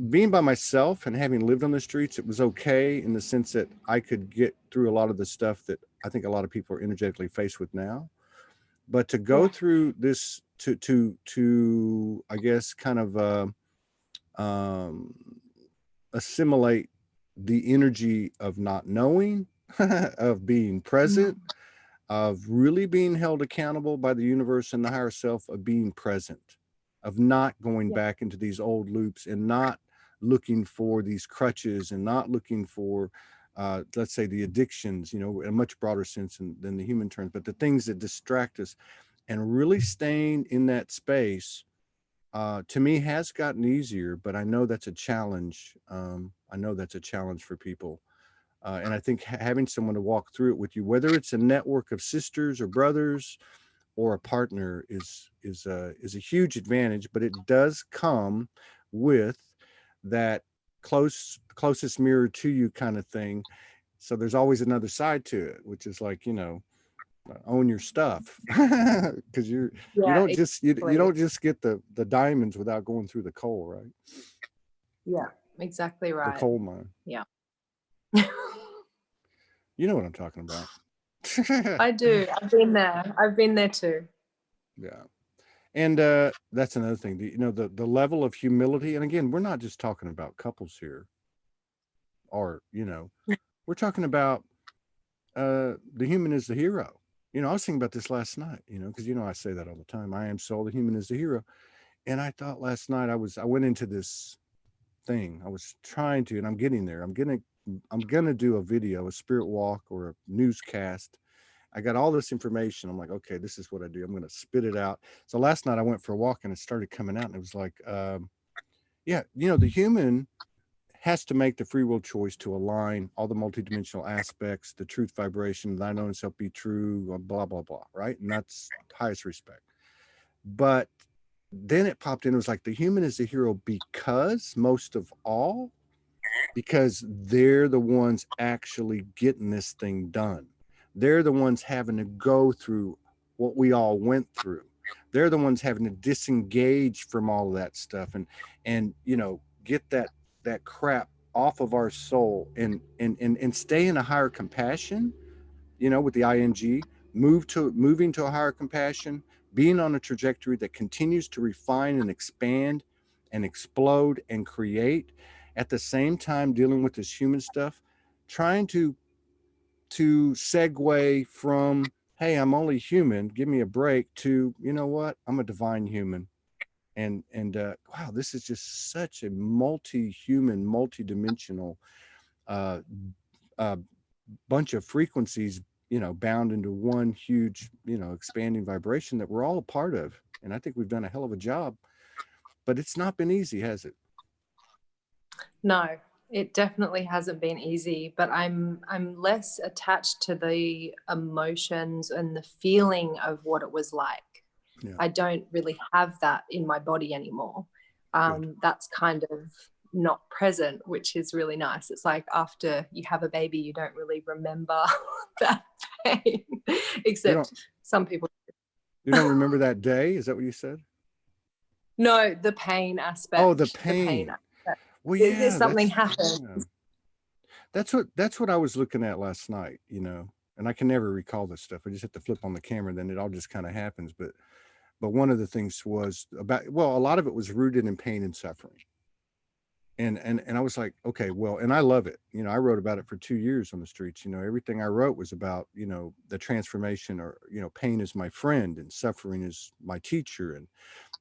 being by myself and having lived on the streets, it was okay in the sense that I could get through a lot of the stuff that I think a lot of people are energetically faced with now. But to go through this, to I guess kind of assimilate the energy of not knowing, of being present, of really being held accountable by the universe and the higher self, of being present, of not going back into these old loops, and not looking for these crutches, and not looking for, let's say, the addictions, you know, in a much broader sense than the human terms, but the things that distract us, and really staying in that space, to me has gotten easier, but I know that's a challenge. I know that's a challenge for people. And I think having someone to walk through it with you, whether it's a network of sisters or brothers or a partner, is a huge advantage. But it does come with that closest mirror to you kind of thing. So there's always another side to it, which is like, you know, own your stuff, because you don't just you don't just get the diamonds without going through the coal, right? Yeah, exactly right. The coal mine. Yeah. You know what I'm talking about. I do. I've been there too. Yeah. And that's another thing, you know, the level of humility. And again, we're not just talking about couples here, or, you know, we're talking about the human is the hero. You know, I was thinking about this last night, you know, because, you know, I say that all the time. I am soul, the human is the hero. And I thought last night I went into this thing. I was trying to, and I'm getting there. I'm gonna do a video, a spirit walk, or a newscast. I got all this information. I'm like, okay, this is what I do. I'm gonna spit it out. So last night I went for a walk, and it started coming out, and it was like, yeah, you know, the human has to make the free will choice to align all the multidimensional aspects, the truth vibration, thine own self be true, blah, blah, blah, right? And that's highest respect. But then it popped in, it was like the human is the hero because they're the ones actually getting this thing done. They're the ones having to go through what we all went through. They're the ones having to disengage from all of that stuff, and you know, get that crap off of our soul, and stay in a higher compassion, you know, with the ing, moving to a higher compassion, being on a trajectory that continues to refine and expand and explode and create, at the same time dealing with this human stuff, trying to segue from, hey, I'm only human, give me a break, to, you know what, I'm a divine human. And wow, this is just such a multi-human, multi-dimensional bunch of frequencies, you know, bound into one huge, you know, expanding vibration that we're all a part of. And I think we've done a hell of a job, but it's not been easy, has it? No, It definitely hasn't been easy, but I'm less attached to the emotions and the feeling of what it was like. Yeah. I don't really have that in my body anymore. That's kind of not present, which is really nice. It's like after you have a baby, you don't really remember that pain, except some people. You don't remember that day? Is that what you said? No, the pain aspect. Oh, the pain. Aspect. Well, yeah, there's something happens. Yeah. That's what I was looking at last night, you know, and I can never recall this stuff. I just have to flip on the camera, then it all just kind of happens. But one of the things was about, well, a lot of it was rooted in pain and suffering. And I was like, okay, well, and I love it. You know, I wrote about it for 2 years on the streets. You know, everything I wrote was about, you know, the transformation, or, you know, pain is my friend and suffering is my teacher,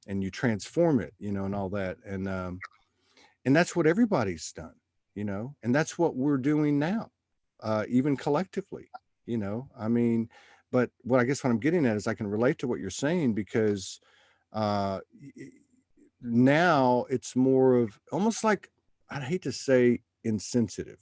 and you transform it, you know, and all that. And that's what everybody's done, you know, and that's what we're doing now, even collectively, you know. I mean, but what I guess what I'm getting at is I can relate to what you're saying, because uh, now it's more of almost like, I'd hate to say insensitive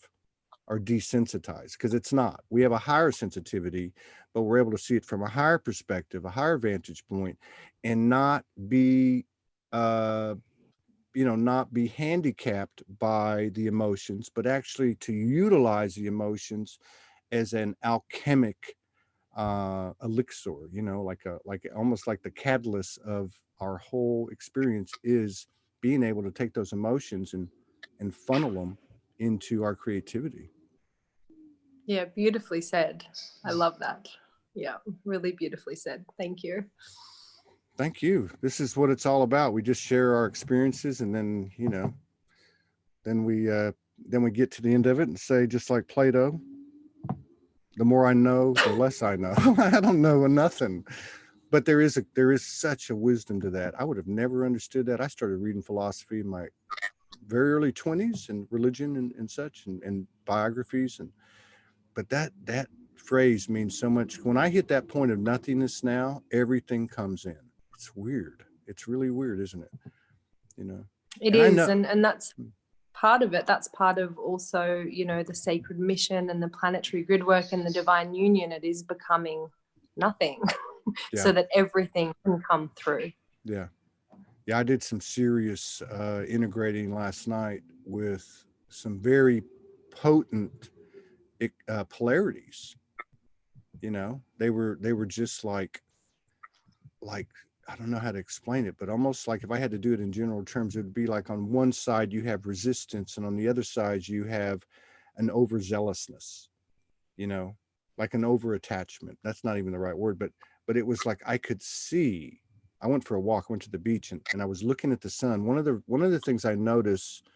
or desensitized, because it's not. We have a higher sensitivity, but we're able to see it from a higher perspective, a higher vantage point, and not be, you know, not be handicapped by the emotions, but actually to utilize the emotions as an alchemic elixir, you know, like almost like the catalyst of our whole experience is being able to take those emotions and funnel them into our creativity. Yeah, beautifully said. I love that. Yeah, really beautifully said. Thank you. Thank you. This is what it's all about. We just share our experiences, and then, you know, then we get to the end of it and say, just like Plato, the more I know, the less I know. I don't know nothing. But there is such a wisdom to that. I would have never understood that. I started reading philosophy in my very early 20s, and religion and such, and biographies, but that phrase means so much. When I hit that point of nothingness now, everything comes in. It's weird. It's really weird, isn't it? You know. It is, and that's part of it. That's part of also, you know, the sacred mission and the planetary grid work and the divine union. It is becoming nothing. So that everything can come through. Yeah. I did some serious integrating last night with some very potent polarities. You know, they were just like I don't know how to explain it, but almost like if I had to do it in general terms, it would be like on one side you have resistance, and on the other side you have an overzealousness, you know, like an over attachment. That's not even the right word, but it was like I could see. I went for a walk, went to the beach, and I was looking at the sun. One of the things I noticed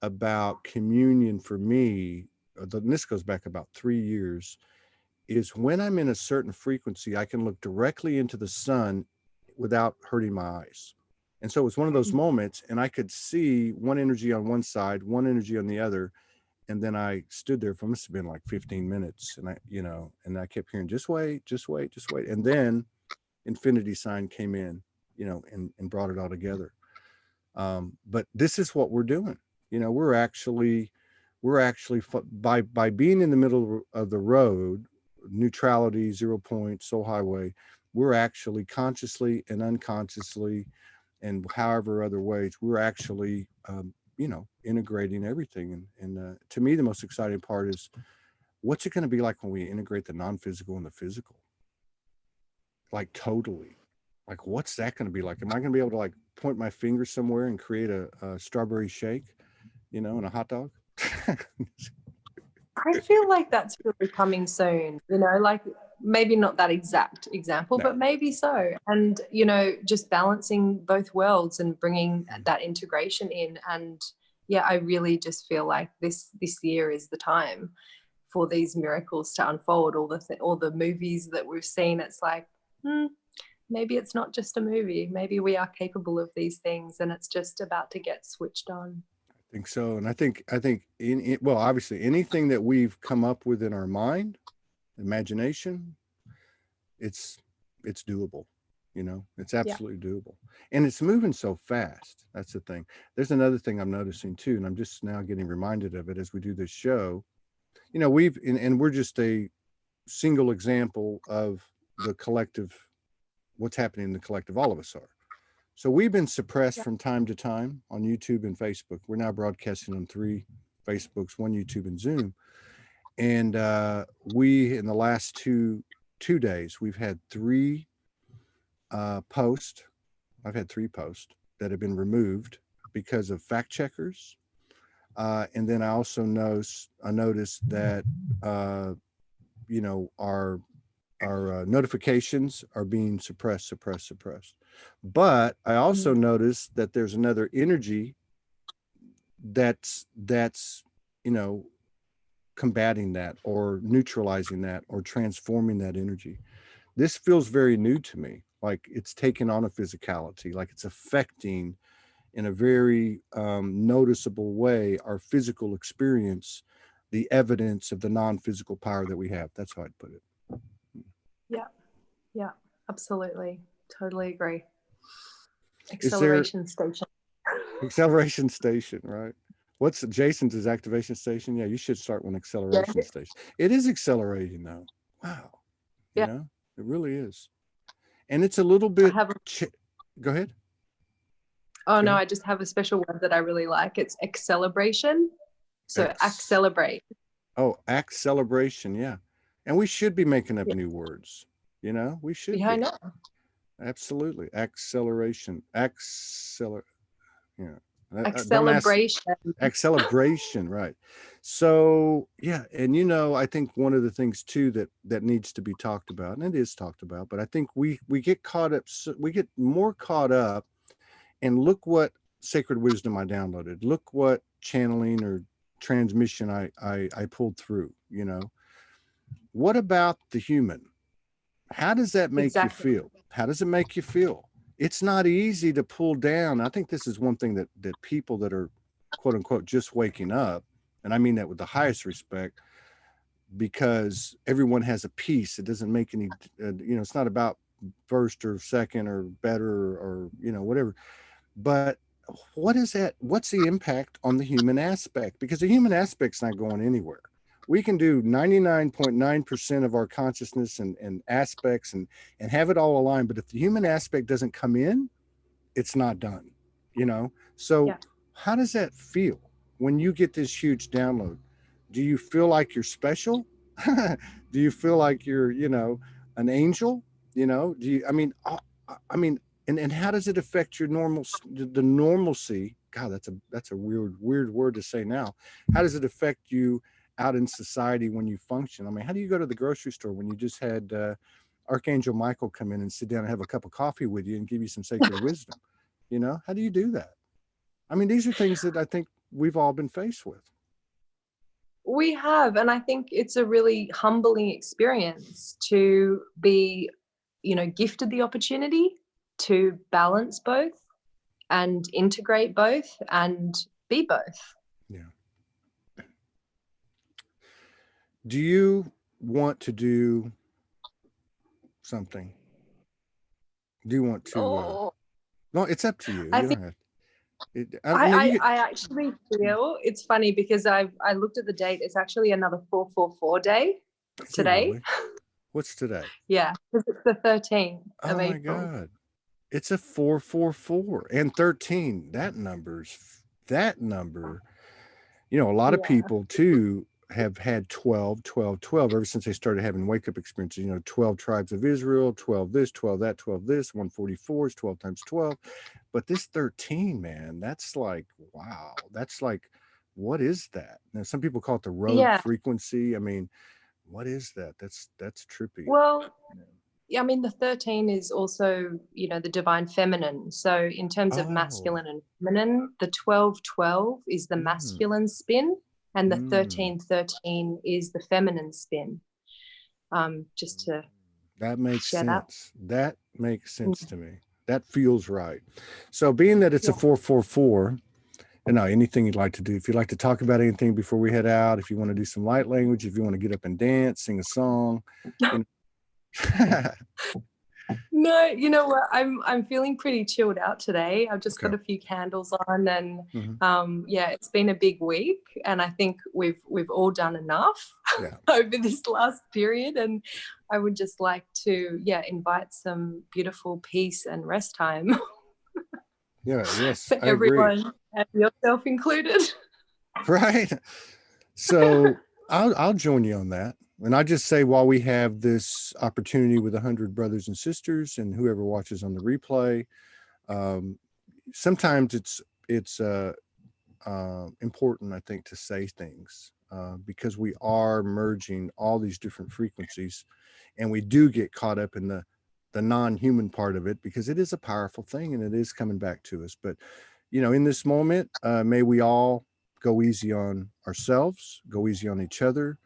about communion for me, and this goes back about 3 years, is when I'm in a certain frequency, I can look directly into the sun without hurting my eyes. And so it was one of those moments, and I could see one energy on one side, one energy on the other. And then I stood there for, must have been like 15 minutes. And I kept hearing, just wait, just wait, just wait. And then infinity sign came in, you know, and brought it all together. But this is what we're doing. You know, we're actually by being in the middle of the road, neutrality, 0 point, soul highway, we're actually consciously and unconsciously, and however other ways, we're actually, you know, integrating everything. And to me, the most exciting part is, what's it going to be like when we integrate the non-physical and the physical? Like totally. Like, what's that going to be like? Am I going to be able to like point my finger somewhere and create a strawberry shake, you know, and a hot dog? I feel like that's really coming soon, you know, like maybe not that exact example, but maybe so. And, you know, just balancing both worlds and bringing that integration in. And yeah, I really just feel like this year is the time for these miracles to unfold. All the movies that we've seen, it's like, maybe it's not just a movie. Maybe we are capable of these things, and it's just about to get switched on. I think so. And I think well, obviously anything that we've come up with in our mind, imagination, it's doable. You know, it's absolutely doable. And it's moving so fast. That's the thing. There's another thing I'm noticing too, and I'm just now getting reminded of it as we do this show. You know, and we're just a single example of the collective, what's happening in the collective, all of us are. So we've been suppressed from time to time on YouTube and Facebook. We're now broadcasting on 3 Facebooks, 1 YouTube and Zoom. And we, in the last two days, we've had 3 posts. I've had 3 posts that have been removed because of fact checkers. And then I also noticed that, you know, our notifications are being suppressed. But I also noticed that there's another energy that's, you know, combating that or neutralizing that or transforming that energy. This feels very new to me. Like it's taken on a physicality, like it's affecting in a very noticeable way our physical experience, the evidence of the non-physical power that we have. That's how I'd put it. Yeah, absolutely. Totally agree. Acceleration station. Acceleration station, right? What's Jason's is activation station? Yeah, you should start one acceleration station. It is accelerating though. Wow. You know, it really is. And it's a little bit, go ahead. Oh, no, I just have a special word that I really like. It's acceleration. So accelerate. Oh, acceleration. Yeah. And we should be making up new words. You know, we should be. I know. Absolutely. Acceleration. Yeah. Acceleration, right. So, yeah. And, you know, I think one of the things too that needs to be talked about, and it is talked about, but I think we get caught up, we get more caught up, and look what sacred wisdom I downloaded. Look what channeling or transmission I pulled through, you know. What about the human? How does that make you feel? How does it make you feel? It's not easy to pull down. I think this is one thing that people that are quote unquote just waking up, and I mean that with the highest respect, because everyone has a piece. It doesn't make any, you know, it's not about first or second or better or, you know, whatever. But what is that? What's the impact on the human aspect? Because the human aspect's not going anywhere. We can do 99.9% of our consciousness and aspects and have it all aligned. But if the human aspect doesn't come in, it's not done, you know? So how does that feel when you get this huge download? Do you feel like you're special? Do you feel like you're, you know, an angel? You know, and how does it affect your the normalcy? God, that's a weird word to say now. How does it affect you out in society when you function? I mean, how do you go to the grocery store when you just had Archangel Michael come in and sit down and have a cup of coffee with you and give you some sacred wisdom? You know, how do you do that? I mean, these are things that I think we've all been faced with. We have, and I think it's a really humbling experience to be, you know, gifted the opportunity to balance both and integrate both and be both. Yeah. Do you want to do something? Do you want to? No, it's up to you. I actually feel it's funny because I looked at the date. It's actually another 444 day today. Really? What's today? Yeah, because it's the 13th of April. Oh my God. It's a 444 and 13. That number, you know, a lot of people too have had 12 ever since they started having wake up experiences, you know, 12 tribes of Israel, 12 this, 12 that, 12 this, 144 is 12 times 12. But this 13, man, that's like, wow. That's like, what is that? Now, some people call it the road frequency. I mean, what is that? That's trippy. Well, I mean, the 13 is also, you know, the divine feminine. So in terms of masculine and feminine, the 12-12 is the masculine spin, and the 13-13 is the feminine spin. Just to that makes sense. That makes sense to me. That feels right. So being that it's a 444, and now anything you'd like to do, if you'd like to talk about anything before we head out, if you want to do some light language, if you want to get up and dance, sing a song, you know. No, you know what? I'm feeling pretty chilled out today. I've just got a few candles on, and yeah, it's been a big week, and I think we've all done enough over this last period. And I would just like to invite some beautiful peace and rest time. Yes, for everyone, and yourself included. Right. So I'll join you on that. And I just say, while we have this opportunity with 100 brothers and sisters and whoever watches on the replay, sometimes it's important, I think, to say things because we are merging all these different frequencies, and we do get caught up in the non-human part of it, because it is a powerful thing and it is coming back to us. But, you know, in this moment, may we all go easy on ourselves, go easy on each other,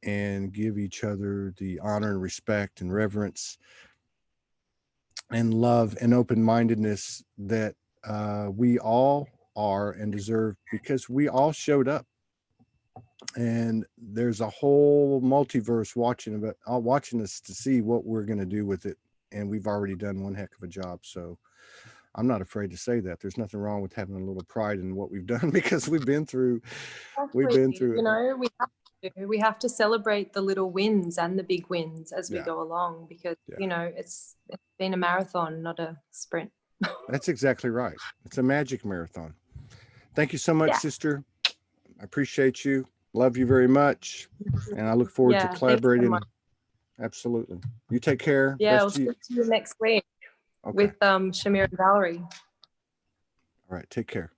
and give each other the honor and respect and reverence and love and open-mindedness that we all are and deserve, because we all showed up. And there's a whole multiverse watching us to see what we're going to do with it. And we've already done one heck of a job. So I'm not afraid to say that. There's nothing wrong with having a little pride in what we've done, because we've been through it. You know, we have to celebrate the little wins and the big wins as we go along, because you know, it's been a marathon, not a sprint. That's exactly right. It's a magic marathon. Thank you so much, sister. I appreciate you. Love you very much. And I look forward to collaborating. Absolutely. You take care. Yeah, I'll speak to you next week with Shamir and Valerie. All right. Take care.